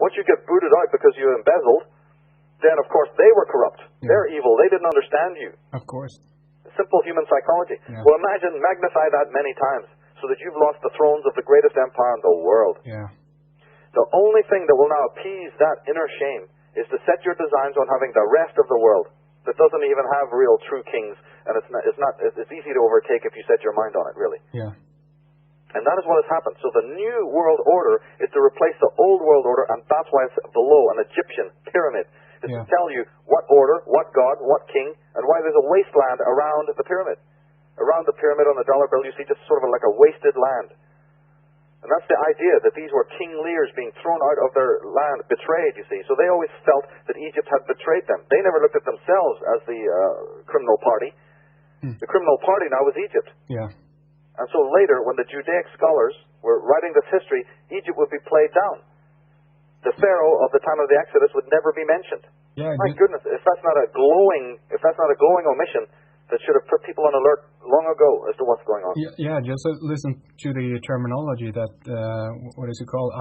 Once you get booted out because you embezzled, then of course they were corrupt. Yeah. They're evil. They didn't understand you. Of course. Simple human psychology. Yeah. Well, magnify that many times so that you've lost the thrones of the greatest empire in the world. Yeah. The only thing that will now appease that inner shame is to set your designs on having the rest of the world that doesn't even have real true kings, and it's easy to overtake if you set your mind on it, really. Yeah. And that is what has happened. So the new world order is to replace the old world order, and that's why it's below an Egyptian pyramid. It's to tell you what order, what God, what king, and why there's a wasteland around the pyramid. Around the pyramid on the dollar bill, you see just sort of like a wasted land. And that's the idea, that these were king leaders being thrown out of their land, betrayed, you see. So they always felt that Egypt had betrayed them. They never looked at themselves as the criminal party. The criminal party now was Egypt. Yeah. And so later, when the Judaic scholars were writing this history, Egypt would be played down. The Pharaoh of the time of the Exodus would never be mentioned. Yeah, my goodness, if that's not a glowing omission, that should have put people on alert long ago as to what's going on. Yeah, just listen to the terminology that, what is it called,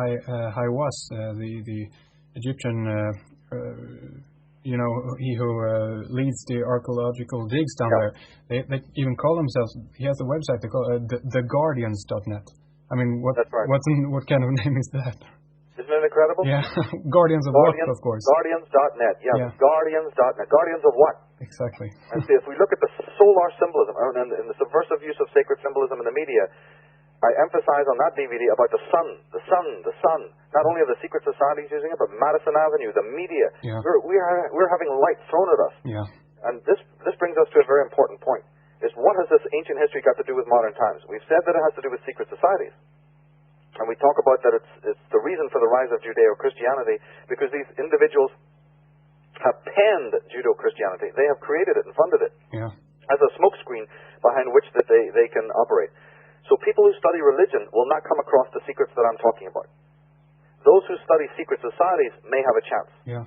Haiwas, the Egyptian, he who leads the archaeological digs down there. They even call themselves, he has a website, they call it theguardians.net. I mean, what kind of name is that? Isn't it incredible? Yeah, Guardians of what, of course. Guardians.net, yeah. Guardians.net. Guardians of what? Exactly. And see, if we look at the solar symbolism, and the subversive use of sacred symbolism in the media, I emphasize on that DVD about the sun. Not only are the secret societies using it, but Madison Avenue, the media. Yeah. We're having light thrown at us. Yeah. And this brings us to a very important point, is what has this ancient history got to do with modern times? We've said that it has to do with secret societies. And we talk about that it's the reason for the rise of Judeo-Christianity, because these individuals have penned Judeo-Christianity. They have created it and funded it as a smokescreen behind which that they can operate. So people who study religion will not come across the secrets that I'm talking about. Those who study secret societies may have a chance. Yeah.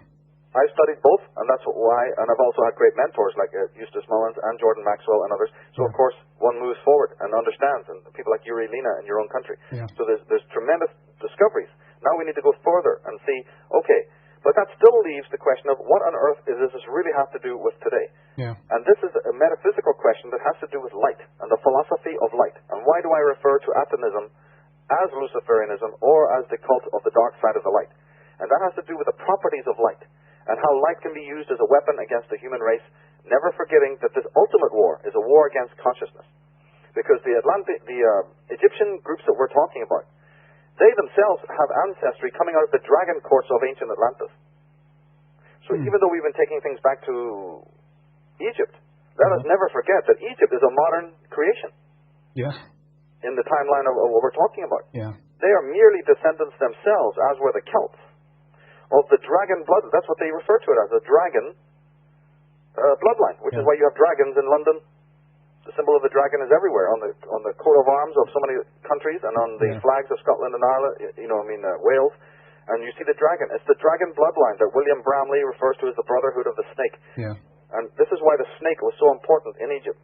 I've studied both, and that's why, and I've also had great mentors like Eustace Mullins and Jordan Maxwell and others. So, of course, one moves forward and understands, and people like Yuri Lina in your own country. Yeah. So there's tremendous discoveries. Now we need to go further and see, okay, but that still leaves the question of what on earth does this really have to do with today? Yeah. And this is a metaphysical question that has to do with light and the philosophy of light. And why do I refer to Atonism as Luciferianism or as the cult of the dark side of the light? And that has to do with the properties of light, and how light can be used as a weapon against the human race, never forgetting that this ultimate war is a war against consciousness. Because the Egyptian groups that we're talking about, they themselves have ancestry coming out of the dragon courts of ancient Atlantis. So even though we've been taking things back to Egypt, let us never forget that Egypt is a modern creation. Yeah. In the timeline of what we're talking about. Yeah. They are merely descendants themselves, as were the Celts, of the dragon blood. That's what they refer to it as, a dragon bloodline, which is why you have dragons in London. The symbol of the dragon is everywhere, on the coat of arms of so many countries, and on the flags of Scotland and Ireland, Wales. And you see the dragon. It's the dragon bloodline that William Bramley refers to as the brotherhood of the snake. Yeah. And this is why the snake was so important in Egypt.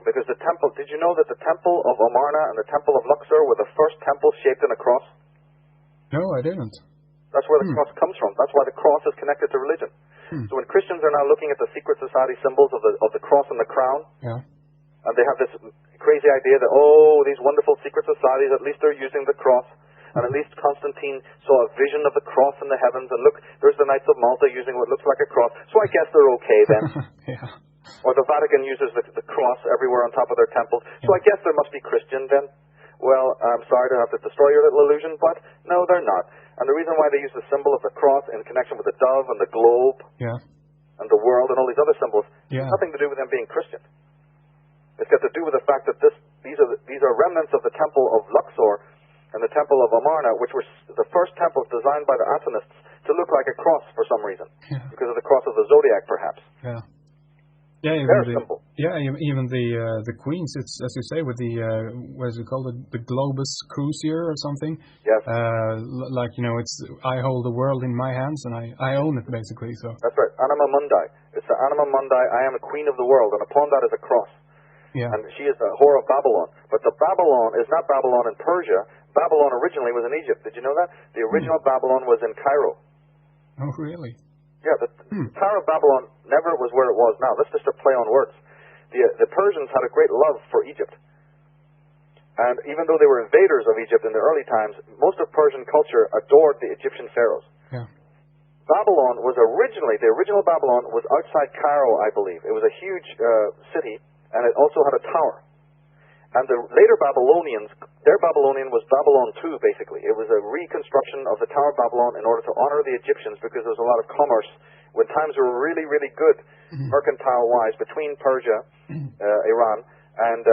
Because the temple, did you know that the temple of Amarna and the temple of Luxor were the first temples shaped in a cross? No, I didn't. That's where the cross comes from. That's why the cross is connected to religion. So when Christians are now looking at the secret society symbols of the cross and the crown, and they have this crazy idea that, these wonderful secret societies, at least they're using the cross, and at least Constantine saw a vision of the cross in the heavens, and look, there's the Knights of Malta using what looks like a cross, so I guess they're okay then. Or the Vatican uses the cross everywhere on top of their temples, so I guess there must be Christian then. Well, I'm sorry to have to destroy your little illusion, but no, they're not. And the reason why they use the symbol of the cross in connection with the dove and the globe and the world and all these other symbols has nothing to do with them being Christian. It's got to do with the fact that these are remnants of the temple of Luxor and the temple of Amarna, which were the first temples designed by the Atonists to look like a cross for some reason, because of the cross of the zodiac, perhaps. Yeah, even the queens. It's, as you say, with the what is it called, the globus crucier or something. Yes. It's I hold the world in my hands and I own it basically. So. That's right. Anima Mundi. It's the Anima Mundi. I am a queen of the world, and upon that is a cross. Yeah. And she is the whore of Babylon. But the Babylon is not Babylon in Persia. Babylon originally was in Egypt. Did you know that? The original Babylon was in Cairo. Oh, really? Yeah, the Tower of Babylon never was where it was now. That's just a play on words. The Persians had a great love for Egypt. And even though they were invaders of Egypt in the early times, most of Persian culture adored the Egyptian pharaohs. Yeah. Babylon was originally, the original Babylon was outside Cairo, I believe. It was a huge city, and it also had a tower. And the later Babylonians, their Babylonian was Babylon II, basically. It was a reconstruction of the Tower of Babylon in order to honor the Egyptians, because there was a lot of commerce when times were really, really good, mercantile-wise, between Persia, Iran, and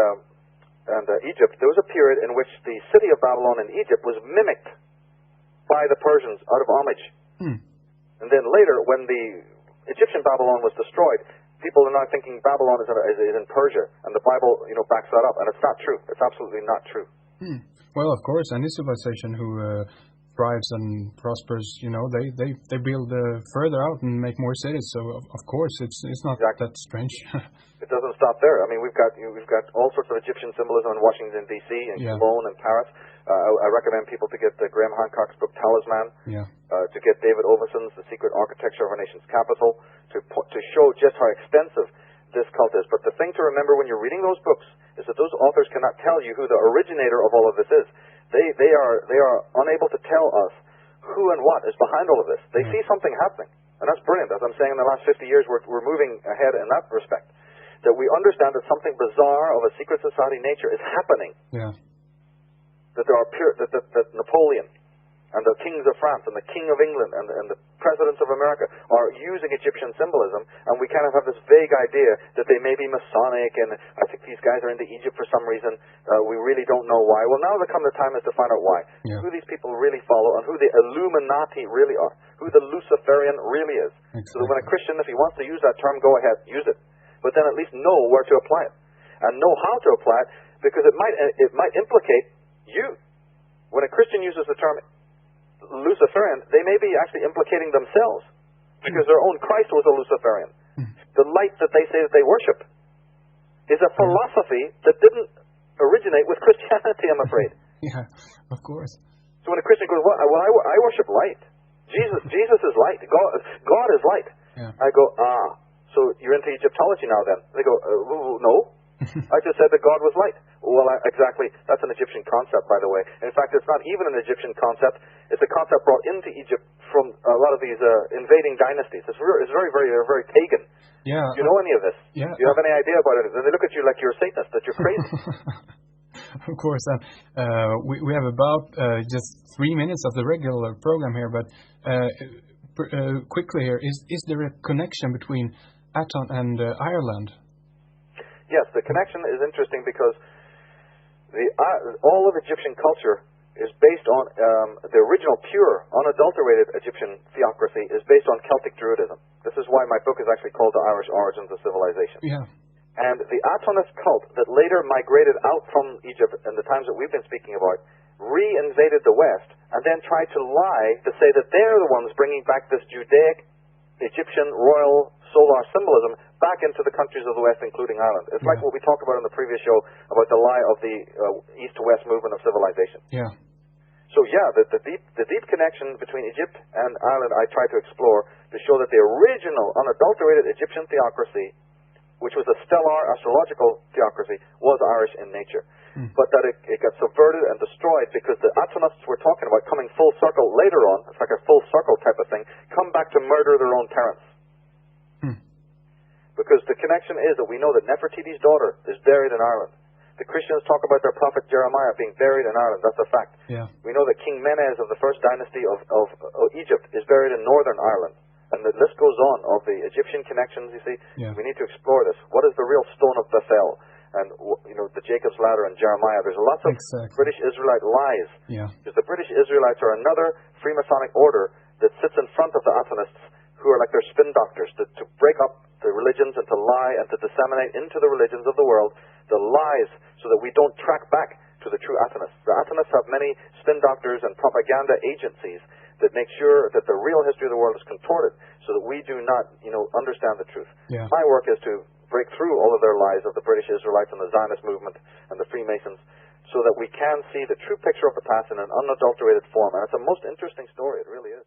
Egypt. There was a period in which the city of Babylon in Egypt was mimicked by the Persians out of homage. And then later, when the Egyptian Babylon was destroyed, people are now thinking Babylon is in Persia, and the Bible, backs that up, and it's not true. It's absolutely not true. Well, of course, any civilization who thrives and prospers, they build further out and make more cities. So of course, it's not that strange. It doesn't stop there. I mean, we've got all sorts of Egyptian symbolism in Washington D.C. and Cologne and Paris. I recommend people to get Graham Hancock's book Talisman. To get David Oveson's The Secret Architecture of Our Nation's Capital, to show just how extensive this cult is. But the thing to remember when you're reading those books is that those authors cannot tell you who the originator of all of this is. They are unable to tell us who and what is behind all of this. They see something happening, and that's brilliant. As I'm saying, in the last 50 years, we're moving ahead in that respect. That we understand that something bizarre of a secret society nature is happening. That there are that Napoleon and the kings of France and the king of England and the presidents of America are using Egyptian symbolism, and we kind of have this vague idea that they may be Masonic, and I think these guys are into Egypt for some reason. We really don't know why. Well, now the time is to find out why. Who these people really follow, and who the Illuminati really are, who the Luciferian really is. So that when a Christian, if he wants to use that term, go ahead, use it. But then at least know where to apply it, and know how to apply it, because it might implicate you. When a Christian uses the term Luciferian, they may be actually implicating themselves, because their own Christ was a Luciferian. The light that they say that they worship is a philosophy that didn't originate with Christianity, I'm afraid. Of course. So when a Christian goes, well, I worship light. Jesus is light. God is light. I go, so you're into Egyptology now then? They go, no. I just said that God was light. Well, exactly. That's an Egyptian concept, by the way. In fact, it's not even an Egyptian concept. It's a concept brought into Egypt from a lot of these invading dynasties. It's very, very, very pagan. Do you know any of this? Do you have any idea about it? And they look at you like you're a Satanist, that you're crazy. Of course. We have about just 3 minutes of the regular program here, but quickly here, is there a connection between Aton and Ireland? Yes, the connection is interesting because all of Egyptian culture is based on the original pure, unadulterated Egyptian theocracy is based on Celtic Druidism. This is why my book is actually called The Irish Origins of Civilization. And the Atonist cult that later migrated out from Egypt in the times that we've been speaking about re-invaded the West and then tried to lie to say that they're the ones bringing back this Judaic Egyptian royal solar symbolism back into the countries of the West, including Ireland. It's like what we talked about in the previous show about the lie of the East to West movement of civilization. So the deep connection between Egypt and Ireland I try to explore to show that the original unadulterated Egyptian theocracy, which was a stellar astrological theocracy, was Irish in nature. But that it got subverted and destroyed because the Atonists we're talking about coming full circle later on, it's like a full circle type of thing, come back to murder their own parents. Because the connection is that we know that Nefertiti's daughter is buried in Ireland. The Christians talk about their prophet Jeremiah being buried in Ireland. That's a fact. We know that King Menes of the first dynasty of Egypt is buried in Northern Ireland. And the list goes on of the Egyptian connections, you see. We need to explore this. What is the real stone of Bethel? And, the Jacob's Ladder and Jeremiah. There's lots of British Israelite lies. Because the British Israelites are another Freemasonic order that sits in front of the Atonists, who are like their spin doctors, to break up the religions and to lie and to disseminate into the religions of the world the lies so that we don't track back to the true Atonists. The Atonists have many spin doctors and propaganda agencies that make sure that the real history of the world is contorted so that we do not, understand the truth. My work is to break through all of their lies of the British Israelites and the Zionist movement and the Freemasons so that we can see the true picture of the past in an unadulterated form. And it's a most interesting story. It really is.